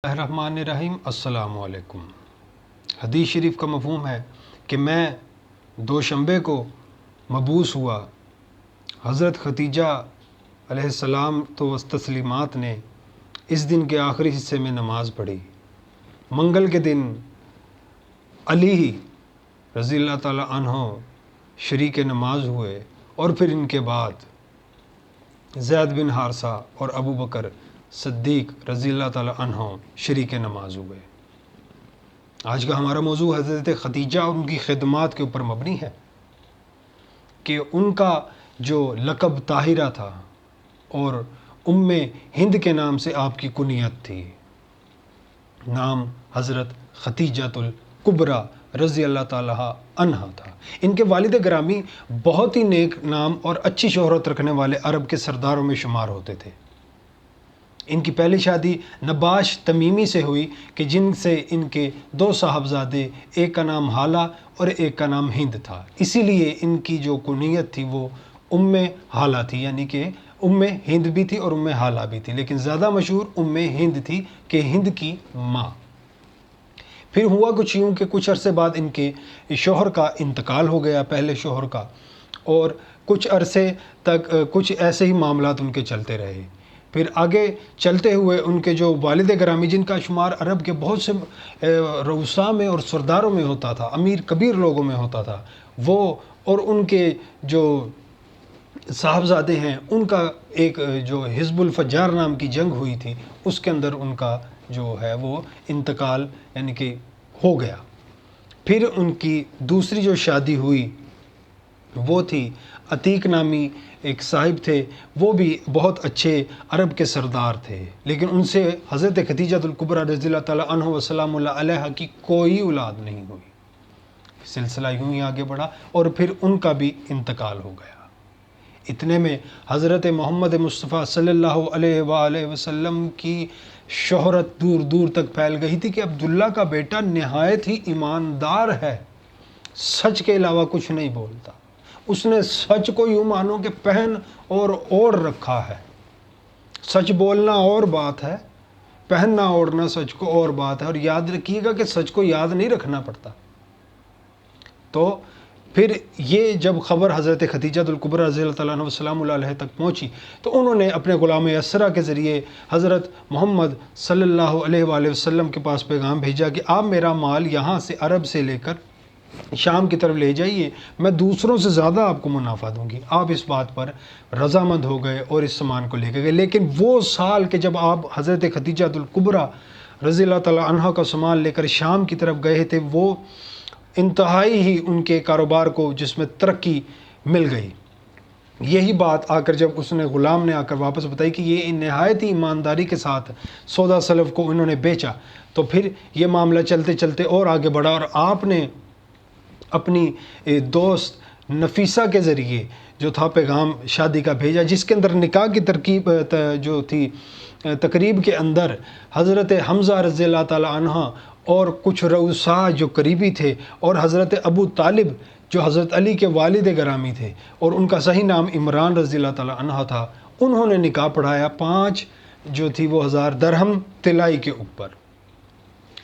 الرحمن الرحیم۔ السلام علیکم۔ حدیث شریف کا مفہوم ہے کہ میں دوشنبے کو مبعوث ہوا۔ حضرت خدیجہ علیہ السلام تو تسلیمات نے اس دن کے آخری حصے میں نماز پڑھی۔ منگل کے دن علی رضی اللہ تعالی عنہ شریک نماز ہوئے اور پھر ان کے بعد زید بن حارثہ اور ابو بکر صدیق رضی اللہ تعالی عنہ شریک نماز ہوئے۔ آج کا ہمارا موضوع حضرت خدیجہ اور ان کی خدمات کے اوپر مبنی ہے کہ ان کا جو لقب طاہرہ تھا اور ام ہند کے نام سے آپ کی کنیت تھی، نام حضرت خدیجۃ الکبریٰ رضی اللہ تعالی عنہا تھا۔ ان کے والد گرامی بہت ہی نیک نام اور اچھی شہرت رکھنے والے عرب کے سرداروں میں شمار ہوتے تھے۔ ان کی پہلی شادی نباش تمیمی سے ہوئی کہ جن سے ان کے دو صاحبزادے، ایک کا نام حالہ اور ایک کا نام ہند تھا۔ اسی لیے ان کی جو کنیت تھی وہ ام حالہ تھی، یعنی کہ ام ہند بھی تھی اور ام حالہ بھی تھی، لیکن زیادہ مشہور ام ہند تھی کہ ہند کی ماں۔ پھر ہوا کچھ یوں کہ کچھ عرصے بعد ان کے شوہر کا انتقال ہو گیا، پہلے شوہر کا، اور کچھ عرصے تک کچھ ایسے ہی معاملات ان کے چلتے رہے۔ پھر آگے چلتے ہوئے ان کے جو والد گرامی، جن کا شمار عرب کے بہت سے رؤساء میں اور سرداروں میں ہوتا تھا، امیر کبیر لوگوں میں ہوتا تھا، وہ اور ان کے جو صاحبزادے ہیں، ان کا ایک جو حزب الفجار نام کی جنگ ہوئی تھی، اس کے اندر ان کا جو ہے وہ انتقال یعنی کہ ہو گیا۔ پھر ان کی دوسری جو شادی ہوئی وہ تھی عتیق نامی ایک صاحب تھے، وہ بھی بہت اچھے عرب کے سردار تھے، لیکن ان سے حضرت خدیجہ الکبریٰ رضی اللہ تعالی عنہ وسلام اللہ علیہ کی کوئی اولاد نہیں ہوئی۔ سلسلہ یوں ہی آگے بڑھا اور پھر ان کا بھی انتقال ہو گیا۔ اتنے میں حضرت محمد مصطفیٰ صلی اللہ علیہ وآلہ وسلم کی شہرت دور دور تک پھیل گئی تھی کہ عبداللہ کا بیٹا نہایت ہی ایماندار ہے، سچ کے علاوہ کچھ نہیں بولتا، اس نے سچ کو یوں مانو کہ پہن اور رکھا ہے۔ سچ بولنا اور بات ہے، پہننا اوڑھنا سچ کو اور بات ہے، اور یاد رکھیے گا کہ سچ کو یاد نہیں رکھنا پڑتا۔ تو پھر یہ جب خبر حضرت خدیجہ الکبریٰ رضی اللہ تعالیٰ عنہ وسلام اللہ علیہ تک پہنچی تو انہوں نے اپنے غلام اسرا کے ذریعے حضرت محمد صلی اللہ علیہ وآلہ وسلم کے پاس پیغام بھیجا کہ آپ میرا مال یہاں سے عرب سے لے کر شام کی طرف لے جائیے، میں دوسروں سے زیادہ آپ کو منافع دوں گی۔ آپ اس بات پر رضامند ہو گئے اور اس سامان کو لے کے گئے۔ لیکن وہ سال کہ جب آپ حضرت خدیجہ الکبریٰ رضی اللہ تعالی عنہ کا سامان لے کر شام کی طرف گئے تھے، وہ انتہائی ہی ان کے کاروبار کو جس میں ترقی مل گئی۔ یہی بات آ کر جب اس نے غلام نے آ کر واپس بتائی کہ یہ نہایت ہی ایمانداری کے ساتھ سودا سلف کو انہوں نے بیچا، تو پھر یہ معاملہ چلتے چلتے اور آگے بڑھا، اور آپ نے اپنی دوست نفیسہ کے ذریعے جو تھا پیغام شادی کا بھیجا، جس کے اندر نکاح کی ترکیب جو تھی تقریب کے اندر حضرت حمزہ رضی اللہ تعالی عنہ اور کچھ رؤساء جو قریبی تھے، اور حضرت ابو طالب جو حضرت علی کے والد گرامی تھے اور ان کا صحیح نام عمران رضی اللہ تعالی عنہ تھا، انہوں نے نکاح پڑھایا 5 جو تھی وہ 1000 درہم طلائی کے اوپر،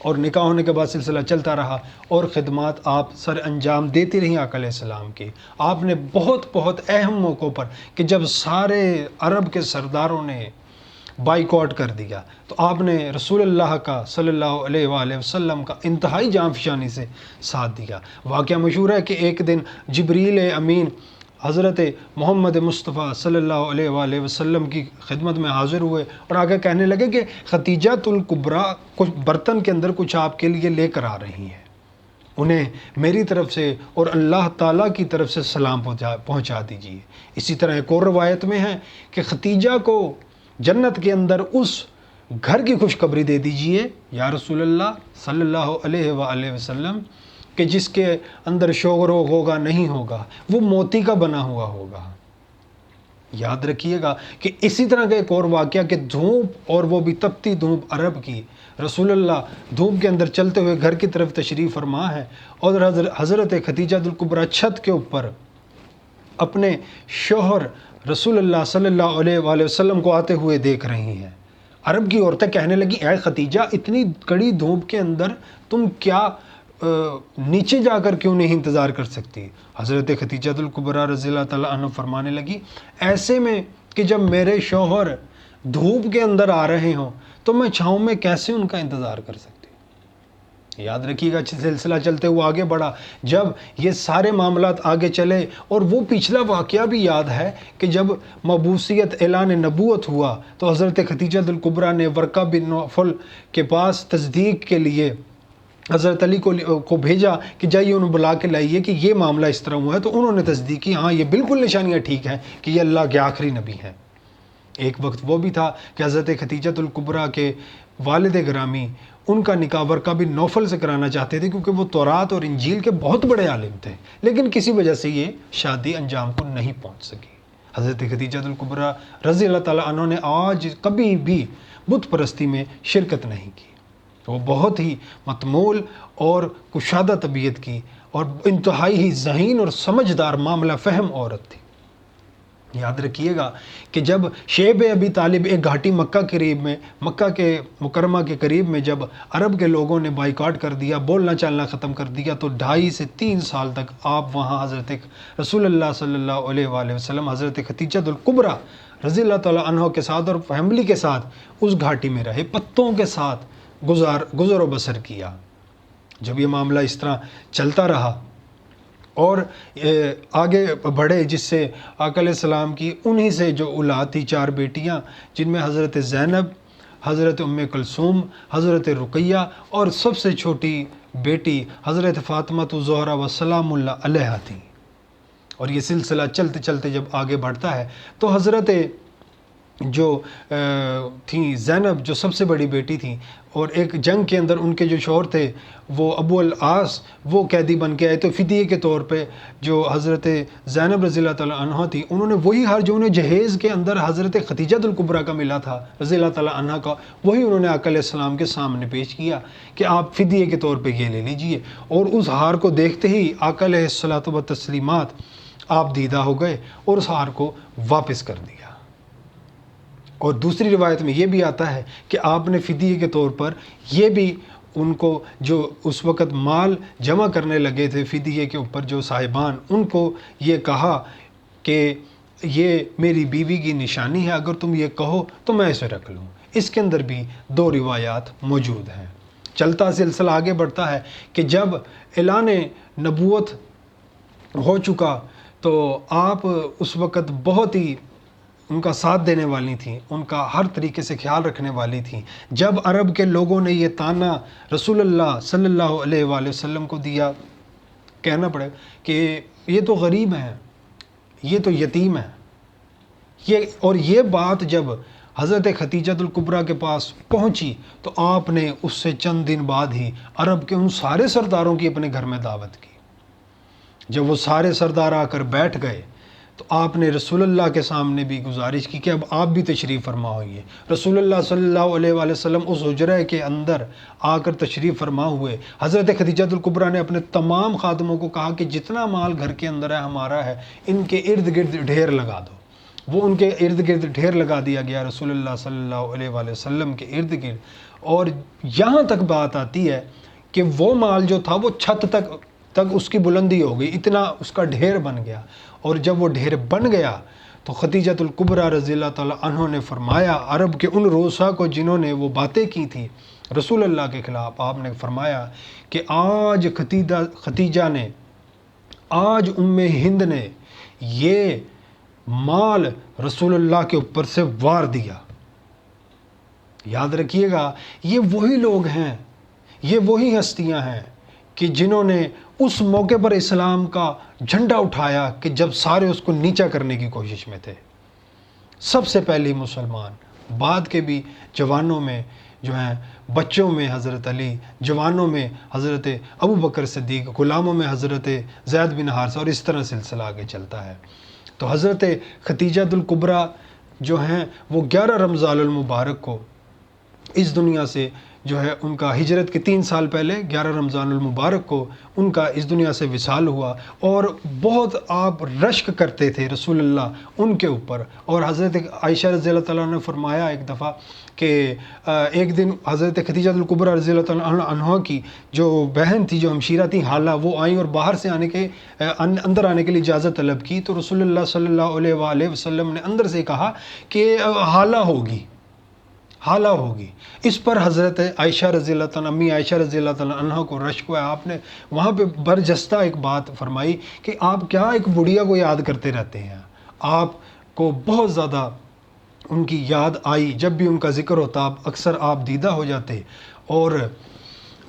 اور نکاح ہونے کے بعد سلسلہ چلتا رہا اور خدمات آپ سر انجام دیتی رہیں آقا علیہ السلام کی۔ آپ نے بہت اہم موقعوں پر کہ جب سارے عرب کے سرداروں نے بائیکاٹ کر دیا تو آپ نے رسول اللہ کا صلی اللہ علیہ وآلہ وسلم کا انتہائی جاں فشانی سے ساتھ دیا۔ واقعہ مشہور ہے کہ ایک دن جبریل امین حضرت محمد مصطفیٰ صلی اللہ علیہ وآلہ وسلم کی خدمت میں حاضر ہوئے اور آگے کہنے لگے کہ خدیجہ الکبریٰ کچھ برتن کے اندر کچھ آپ کے لیے لے کر آ رہی ہیں، انہیں میری طرف سے اور اللہ تعالیٰ کی طرف سے سلام پہنچا دیجیے۔ اسی طرح ایک اور روایت میں ہے کہ خدیجہ کو جنت کے اندر اس گھر کی خوشخبری دے دیجیے یا رسول اللہ صلی اللہ علیہ وآلہ وسلم کہ جس کے اندر شوگر و غوغا نہیں ہوگا، وہ موتی کا بنا ہوا ہوگا۔ یاد رکھیے گا کہ اسی طرح کا ایک اور واقعہ کہ دھوپ، اور وہ بھی تپتی دھوپ عرب کی، رسول اللہ دھوپ کے اندر چلتے ہوئے گھر کی طرف تشریف فرما ہے اور حضرت خدیجہ الکبریٰ چھت کے اوپر اپنے شوہر رسول اللہ صلی اللہ علیہ وآلہ وسلم کو آتے ہوئے دیکھ رہی ہیں، عرب کی عورتیں کہنے لگی اے ختیجہ اتنی کڑی دھوپ کے اندر تم کیا نیچے جا کر کیوں نہیں انتظار کر سکتی؟ حضرت ختیجہ الکبریٰ رضی اللہ تعالیٰ عنہ فرمانے لگی ایسے میں کہ جب میرے شوہر دھوپ کے اندر آ رہے ہوں تو میں چھاؤں میں کیسے ان کا انتظار کر سکتی؟ یاد رکھیے گا سلسلہ چلتے ہوئے آگے بڑھا، جب یہ سارے معاملات آگے چلے اور وہ پچھلا واقعہ بھی یاد ہے کہ جب مبعوثیت اعلان نبوت ہوا تو حضرت ختیجہ الکبریٰ نے ورقہ بن نوفل کے پاس تصدیق کے لیے حضرت علی کو بھیجا کہ جائیے انہوں بلا کے لائیے کہ یہ معاملہ اس طرح ہوا ہے، تو انہوں نے تصدیق کی ہاں یہ بالکل نشانیاں ٹھیک ہیں کہ یہ اللہ کے آخری نبی ہیں۔ ایک وقت وہ بھی تھا کہ حضرت ختیجہ الکبریٰ کے والد گرامی ان کا نکاح ورقہ بن نوفل سے کرانا چاہتے تھے کیونکہ وہ تورات اور انجیل کے بہت بڑے عالم تھے، لیکن کسی وجہ سے یہ شادی انجام کو نہیں پہنچ سکی۔ حضرت ختیجہ الکبریٰ رضی اللہ تعالیٰ عنہ نے آج کبھی بھی بت پرستی میں شرکت نہیں کی۔ وہ بہت ہی متمول اور کشادہ طبیعت کی اور انتہائی ہی ذہین اور سمجھدار معاملہ فہم عورت تھی۔ یاد رکھیے گا کہ جب شیب ابی طالب ایک گھاٹی مکہ کے مکرمہ کے قریب میں جب عرب کے لوگوں نے بائیکاٹ کر دیا، بولنا چالنا ختم کر دیا، تو 2.5 سے 3 سال تک آپ وہاں حضرت رسول اللہ صلی اللہ علیہ وآلہ وسلم حضرت ختیجہ الکبریٰ رضی اللہ تعالیٰ عنہ کے ساتھ اور فیملی کے ساتھ اس گھاٹی میں رہے، پتوں کے ساتھ گزر و بسر کیا۔ جب یہ معاملہ اس طرح چلتا رہا اور آگے بڑھے، جس سے آقا علیہ السلام کی انہی سے جو اولاد تھی 4 بیٹیاں، جن میں حضرت زینب، حضرت ام کلثوم، حضرت رقیہ اور سب سے چھوٹی بیٹی حضرت فاطمہ الزہرا وسلام اللہ علیہا تھی۔ اور یہ سلسلہ چلتے چلتے جب آگے بڑھتا ہے تو حضرت جو تھیں زینب جو سب سے بڑی بیٹی تھیں، اور ایک جنگ کے اندر ان کے جو شوہر تھے وہ ابو العاص وہ قیدی بن کے آئے، تو فدیے کے طور پہ جو حضرت زینب رضی اللہ تعالیٰ عنہ تھی انہوں نے وہی ہر جو انہیں جہیز کے اندر حضرت ختیجہ الکبریٰ کا ملا تھا رضی اللہ تعالیٰ عنہ کا، وہی انہوں نے آقا علیہ السلام کے سامنے پیش کیا کہ آپ فدیے کے طور پہ یہ لے لیجئے۔ اور اس ہار کو دیکھتے ہی آقا علیہ الصلوۃ والتسلیمات آپ دیدہ ہو گئے اور اس ہار کو واپس کر دیا۔ اور دوسری روایت میں یہ بھی آتا ہے کہ آپ نے فدیے کے طور پر یہ بھی ان کو جو اس وقت مال جمع کرنے لگے تھے فدیے کے اوپر جو صاحبان، ان کو یہ کہا کہ یہ میری بیوی کی نشانی ہے، اگر تم یہ کہو تو میں اسے رکھ لوں۔ اس کے اندر بھی 2 روایات موجود ہیں۔ چلتا سلسلہ آگے بڑھتا ہے کہ جب اعلان نبوت ہو چکا تو آپ اس وقت بہت ہی ان کا ساتھ دینے والی تھیں، ان کا ہر طریقے سے خیال رکھنے والی تھیں۔ جب عرب کے لوگوں نے یہ تانا رسول اللہ صلی اللہ علیہ وآلہ وسلم کو دیا، کہنا پڑے کہ یہ تو غریب ہیں، یہ تو یتیم ہیں، اور یہ بات جب حضرت ختیجہ الکبریٰ کے پاس پہنچی تو آپ نے اس سے چند دن بعد ہی عرب کے ان سارے سرداروں کی اپنے گھر میں دعوت کی۔ جب وہ سارے سردار آ کر بیٹھ گئے تو آپ نے رسول اللہ کے سامنے بھی گزارش کی کہ اب آپ بھی تشریف فرما ہوئیے۔ رسول اللہ صلی اللہ علیہ وآلہ وسلم اس حجرہ کے اندر آ کر تشریف فرما ہوئے۔ حضرت ختیجہ الکبریٰ نے اپنے تمام خادموں کو کہا کہ جتنا مال گھر کے اندر ہے ہمارا ہے، ان کے ارد گرد ڈھیر لگا دو۔ وہ ان کے ارد گرد ڈھیر لگا دیا گیا رسول اللہ صلی اللہ علیہ وآلہ وسلم کے ارد گرد، اور یہاں تک بات آتی ہے کہ وہ مال جو تھا وہ چھت تک اس کی بلندی ہو گئی، اتنا اس کا ڈھیر بن گیا۔ اور جب وہ ڈھیر بن گیا تو ختیجہ الکبریٰ رضی اللہ تعالیٰ عنہ نے فرمایا عرب کے ان روسا کو جنہوں نے وہ باتیں کی تھی رسول اللہ کے خلاف، آپ نے فرمایا کہ آج ختیجہ نے، آج ام ہند نے یہ مال رسول اللہ کے اوپر سے وار دیا۔ یاد رکھیے گا یہ وہی لوگ ہیں، یہ وہی ہستیاں ہیں کہ جنہوں نے اس موقع پر اسلام کا جھنڈا اٹھایا کہ جب سارے اس کو نیچا کرنے کی کوشش میں تھے۔ سب سے پہلی مسلمان، بعد کے بھی جوانوں میں جو ہیں، بچوں میں حضرت علی، جوانوں میں حضرت ابو بکر صدیق، غلاموں میں حضرت زید بن حارثہ، اور اس طرح سلسلہ آگے چلتا ہے۔ تو حضرت ختیجہ الکبریٰ جو ہیں وہ 11 رمضان المبارک کو اس دنیا سے جو ہے ان کا ہجرت کے 3 سال پہلے 11 رمضان المبارک کو ان کا اس دنیا سے وصال ہوا، اور بہت آپ رشک کرتے تھے رسول اللہ ان کے اوپر۔ اور حضرت عائشہ رضی اللہ تعالیٰ نے فرمایا ایک دفعہ کہ ایک دن حضرت خدیجہ الکبریٰ رضی اللہ تعالیٰ عنہا کی جو بہن تھی، جو ہمشیرہ تھی حالہ، وہ آئیں اور باہر سے اندر آنے کے لیے اجازت طلب کی، تو رسول اللہ صلی اللہ علیہ وآلہ وسلم نے اندر سے کہا کہ حالہ ہوگی۔ اس پر حضرت عائشہ رضی اللہ تعالیٰ، امی عائشہ رضی اللہ تعالیٰ عنہ کو رشک ہوا۔ آپ نے وہاں پہ برجستہ ایک بات فرمائی کہ آپ کیا ایک بڑھیا کو یاد کرتے رہتے ہیں، آپ کو بہت زیادہ ان کی یاد آئی، جب بھی ان کا ذکر ہوتا اکثر آپ دیدہ ہو جاتے۔ اور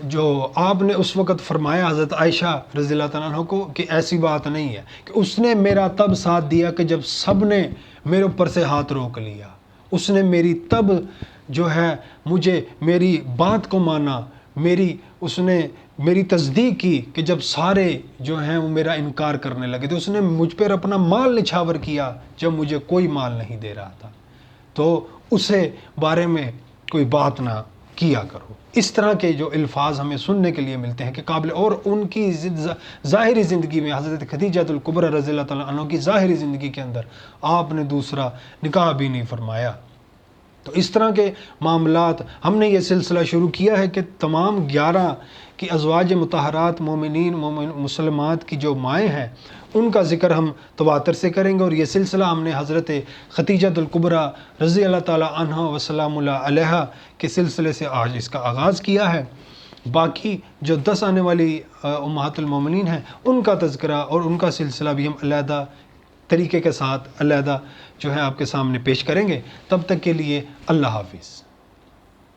جو آپ نے اس وقت فرمایا حضرت عائشہ رضی اللہ تعالیٰ عنہ کو کہ ایسی بات نہیں ہے، کہ اس نے میرا تب ساتھ دیا کہ جب سب نے میرے اوپر سے ہاتھ روک لیا، اس نے میری تب جو ہے مجھے میری بات کو مانا، اس نے میری تصدیق کی کہ جب سارے جو ہیں وہ میرا انکار کرنے لگے، تو اس نے مجھ پر اپنا مال نچھاور کیا جب مجھے کوئی مال نہیں دے رہا تھا، تو اسے بارے میں کوئی بات نہ کیا کرو۔ اس طرح کے جو الفاظ ہمیں سننے کے لیے ملتے ہیں کہ قابل، اور ان کی ظاہری زندگی میں حضرت خدیجہ الکبریٰ رضی اللہ تعالیٰ عنہ کی ظاہری زندگی کے اندر آپ نے دوسرا نکاح بھی نہیں فرمایا۔ تو اس طرح کے معاملات ہم نے یہ سلسلہ شروع کیا ہے کہ تمام 11 کی ازواج مطہرات مومنین مسلمات کی جو مائیں ہیں ان کا ذکر ہم تواتر سے کریں گے، اور یہ سلسلہ ہم نے حضرت خدیجہ الکبریٰ رضی اللہ تعالیٰ عنہ وسلام اللہ علیہا کے سلسلے سے آج اس کا آغاز کیا ہے۔ باقی جو 10 آنے والی امہات المومنین ہیں ان کا تذکرہ اور ان کا سلسلہ بھی ہم علیحدہ طریقے کے ساتھ علیحدہ جو ہے آپ کے سامنے پیش کریں گے۔ تب تک کے لیے اللہ حافظ۔